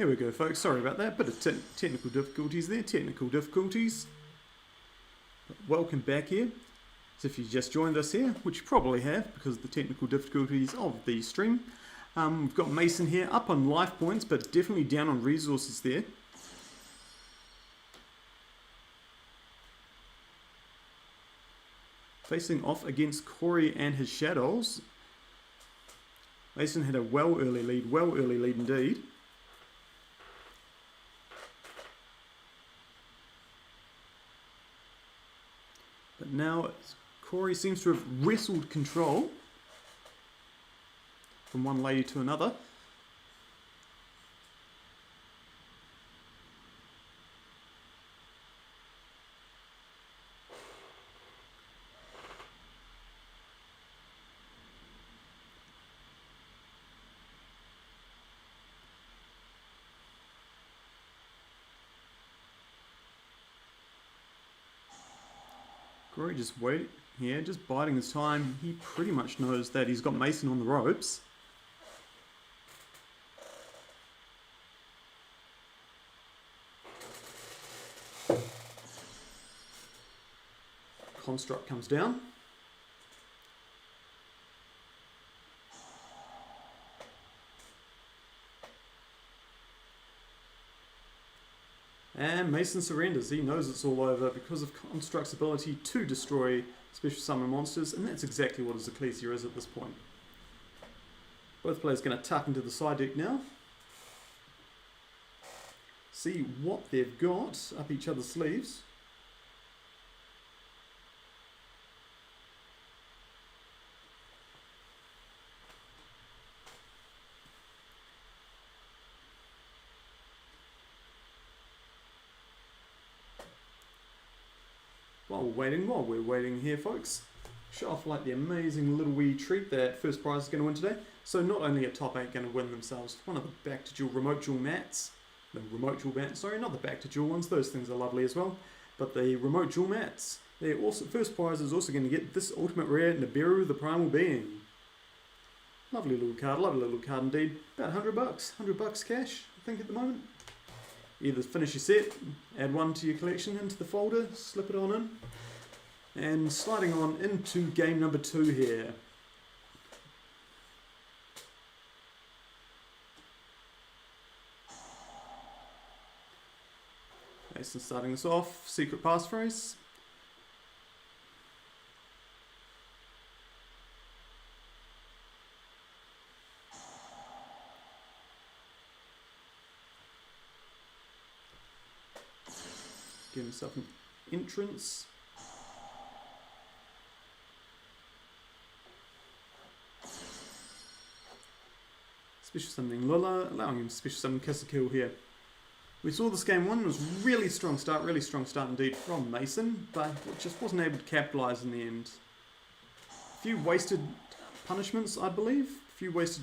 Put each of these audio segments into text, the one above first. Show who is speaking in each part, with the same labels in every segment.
Speaker 1: Here we go, folks. Sorry about that. Bit of technical difficulties there. Technical difficulties. But welcome back here. So if you just joined us here, which you probably have because of the technical difficulties of the stream, we've got Mason here up on life points, but definitely down on resources there. Facing off against Corey and his Shaddolls. Mason had a well early lead indeed. But now Corey seems to have wrestled control from one lady to another. Corey just wait here, just biding his time. He pretty much knows that he's got Mason on the ropes. Construct comes down. And Mason surrenders. He knows it's all over because of Construct's ability to destroy special summon monsters, and that's exactly what his Ecclesia is at this point. Both players going to tuck into the side deck now. See what they've got up each other's sleeves. While we're waiting here, folks, show off like the amazing little wee treat that first prize is going to win today. So not only are top 8 going to win themselves one of the back to duel remote duel mats, sorry, not the back to duel ones, those things are lovely as well, but the remote duel mats. They're also, first prize is also going to get this ultimate rare Nibiru the Primal Being. Lovely little card indeed. About $100 cash, I think at the moment. Either finish your set, add one to your collection into the folder, slip it on in, and sliding on into game number 2 here. Mason starting us off, secret passphrase. Give himself an entrance. Special summoning Lula, allowing him to special summon Kiss a Kill here. We saw this game 1 was really strong start indeed from Mason, but just wasn't able to capitalise in the end. A few wasted punishments, I believe. Definitely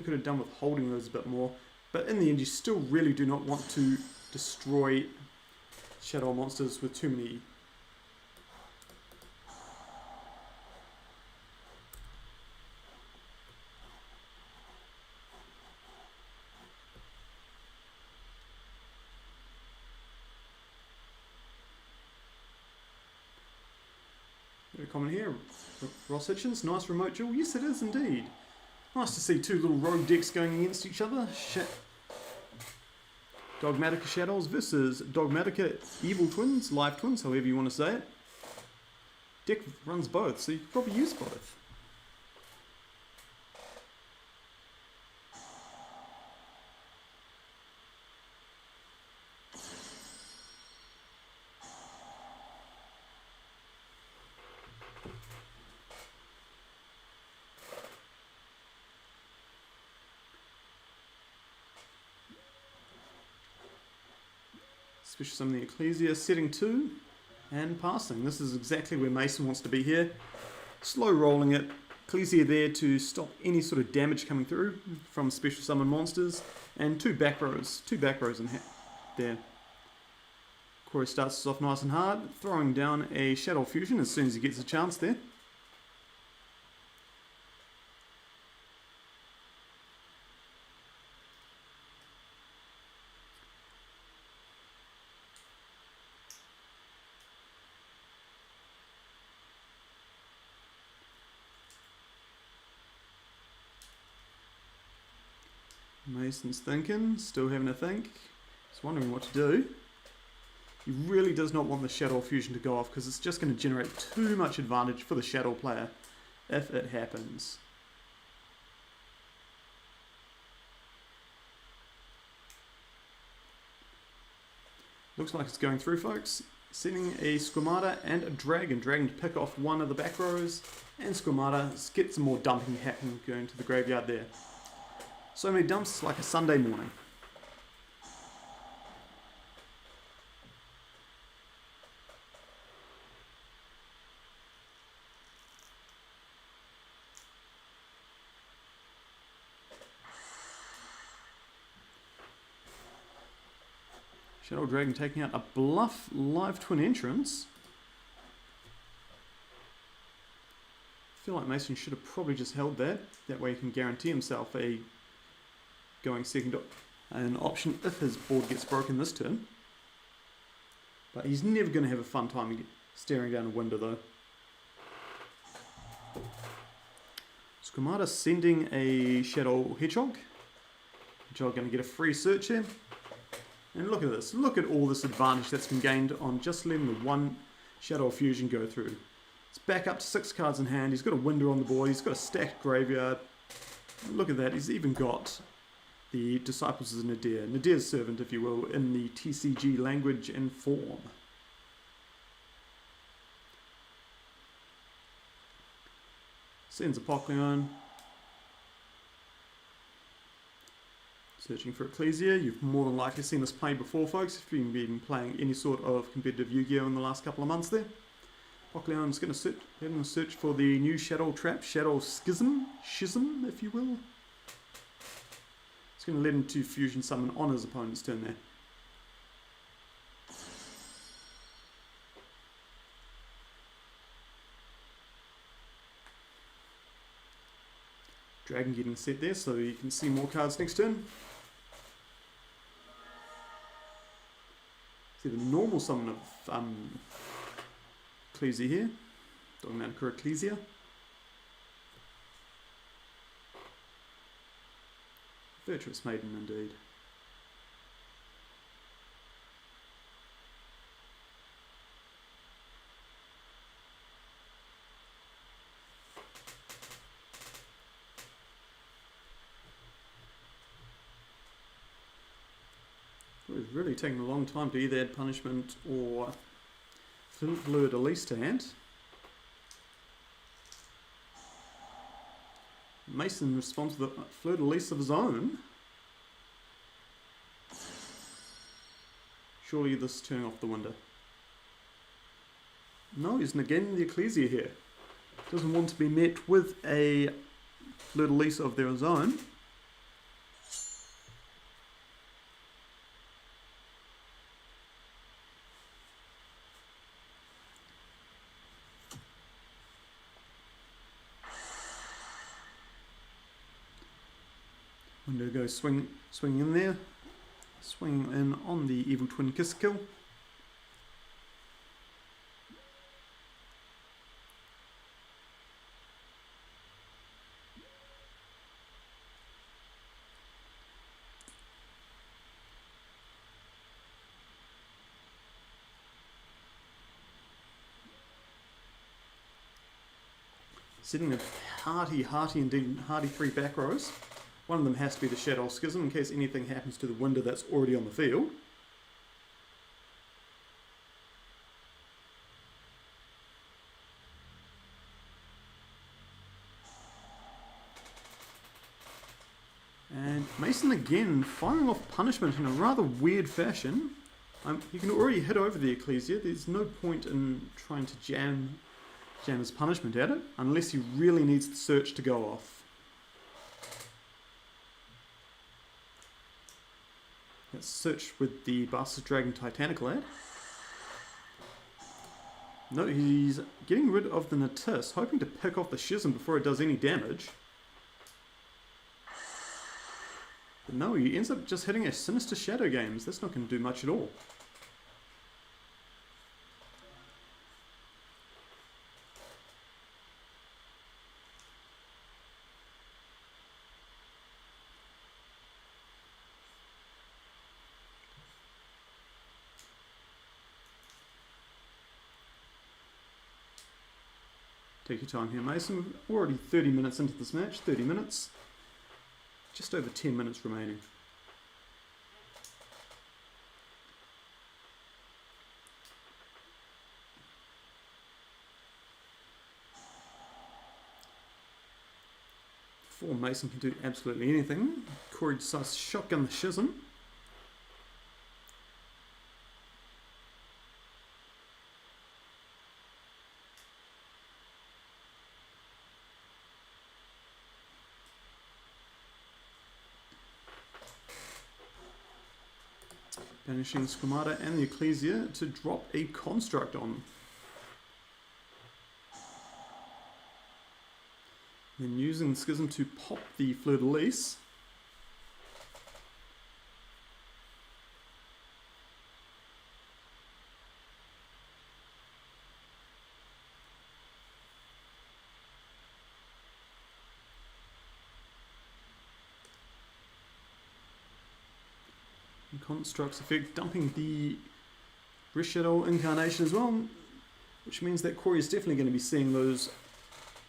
Speaker 1: could have done with holding those a bit more. But in the end, you still really do not want to destroy Shadow monsters with too many. Very common here. Ross Hitchens, nice remote duel. Yes, it is indeed. Nice to see 2 little rogue decks going against each other. Dogmatica Shaddolls versus Dogmatica Evil Twins, Life Twins, however you want to say it. Deck runs both, so you could probably use both. Special Summon the Ecclesia, setting 2 and passing. This is exactly where Mason wants to be here. Slow rolling it. Ecclesia there to stop any sort of damage coming through from Special Summon monsters. And 2 back rows in there. Corey starts us off nice and hard, throwing down a Shadow Fusion as soon as he gets a chance there. Mason's thinking, still having a think. He's wondering what to do. He really does not want the Shadow Fusion to go off because it's just going to generate too much advantage for the Shadow player if it happens. Looks like it's going through, folks. Sending a Squamata and a Dragon. Dragon to pick off one of the back rows, and Squamata get some more dumping happening going to the graveyard there. So many dumps, it's like a Sunday morning. Shadow Dragon taking out a Bluff Live Twin Entrance. I feel like Mason should have probably just held that. That way he can guarantee himself a going second an option if his board gets broken this turn. But he's never going to have a fun time staring down a window though. Squamata sending a Shadow Hedgehog. Hedgehog going to get a free search here. And look at this. Look at all this advantage that's been gained on just letting the one Shadow Fusion go through. It's back up to 6 cards in hand. He's got a window on the board. He's got a stacked graveyard. Look at that. He's even got the Disciples of Nadir. Nadir's servant, if you will, in the TCG language and form. Sends a Pokémon. Searching for Ecclesia. You've more than likely seen this play before, folks, if you've been playing any sort of competitive Yu-Gi-Oh! In the last couple of months there. Pokémon's going to search for the new Shadow Trap, Shadow Schism, if you will. It's going to let him to Fusion Summon on his opponent's turn there. Dragon getting set there so you can see more cards next turn. See the normal summon of Ecclesia here. Dogmatica Ecclesia. Virtuous Maiden indeed. It's really taking a long time to either add punishment or fleur-de-lis to hand. Mason responds with a fleur-de-lis of his own. Surely this is turning off the window. No, he's negating the Ecclesia here. Doesn't want to be met with a fleur-de-lis of their own. Window goes swinging in there, swinging in on the Evil Twin Kiss Kill. Sitting a hearty 3 back rows. One of them has to be the Shadow Schism in case anything happens to the window that's already on the field. And Mason again firing off punishment in a rather weird fashion. You can already hit over the Ecclesia. There's no point in trying to jam his punishment at it unless he really needs the search to go off. Let's search with the Bastard Dragon Titanical ad. No, he's getting rid of the Natis, hoping to pick off the Schism before it does any damage. But no, he ends up just hitting a Sinister Shadow Games. That's not going to do much at all. Take your time here, Mason. We're already 30 minutes into this match. 30 minutes. Just over 10 minutes remaining. Before Mason can do absolutely anything, Corey decides to shotgun the Shizm. Banishing Squamata and the Ecclesia to drop a Construct on. Then using Schism to pop the Fleur-de-Lis. And Construct's effect, dumping the Shadow Incarnation as well, which means that Corey is definitely going to be seeing those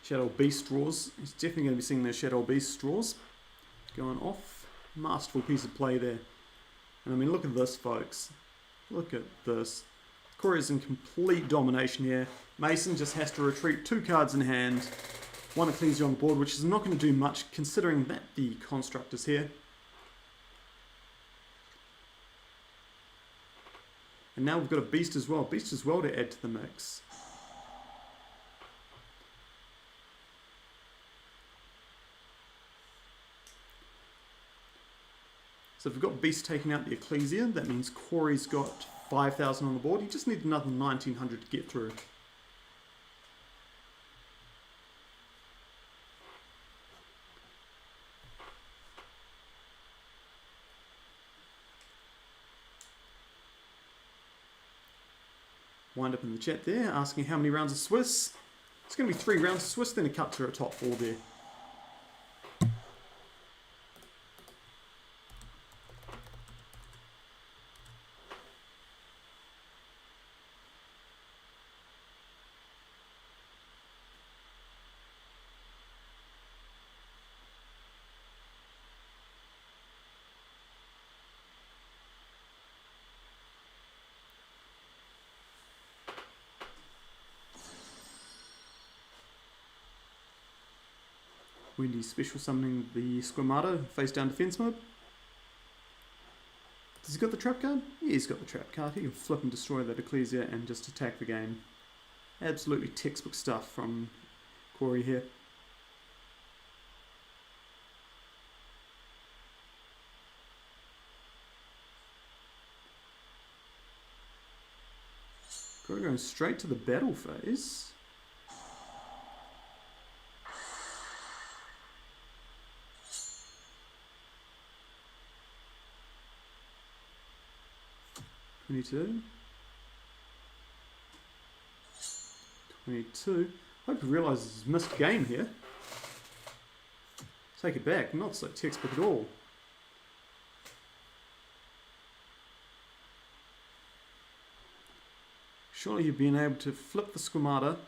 Speaker 1: Shadow Beast draws. He's definitely going to be seeing those Shadow Beast draws going off. Masterful piece of play there. And I mean, look at this, folks. Look at this. Corey is in complete domination here. Mason just has to retreat 2 cards in hand. 1 Ecclesia on the board, which is not going to do much considering that the Construct is here. And now we've got a Beast as well. Beast as well to add to the mix. So if we've got Beast taking out the Ecclesia, that means Corey's got 5,000 on the board. He just needs another 1,900 to get through. Wind up in the chat there, asking how many rounds of Swiss. It's going to be 3 rounds of Swiss, then a cut to a top 4 there. Wendy special summoning the Squamata, face down defense mode. Has he got the trap card? Yeah, he's got the trap card. He can flip and destroy that Ecclesia and just attack the game. Absolutely textbook stuff from Corey here. Corey going straight to the battle phase. $22. Hope he realises he's missed a game here. Take it back, not so textbook at all. Surely you've been able to flip the Squamata,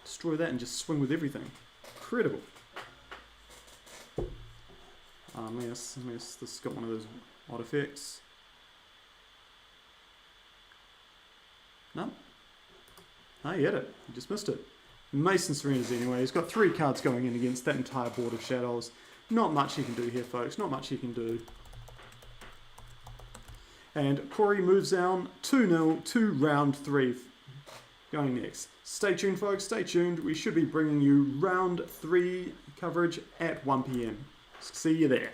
Speaker 1: destroy that and just swing with everything. Incredible. Unless this has got one of those odd effects. No. No, he had it. He just missed it. Mason surrenders anyway. He's got 3 cards going in against that entire board of Shaddolls. Not much he can do here, folks. Not much he can do. And Corey moves down 2-0 to round 3. Going next. Stay tuned, folks. Stay tuned. We should be bringing you round 3 coverage at 1 PM. See you there.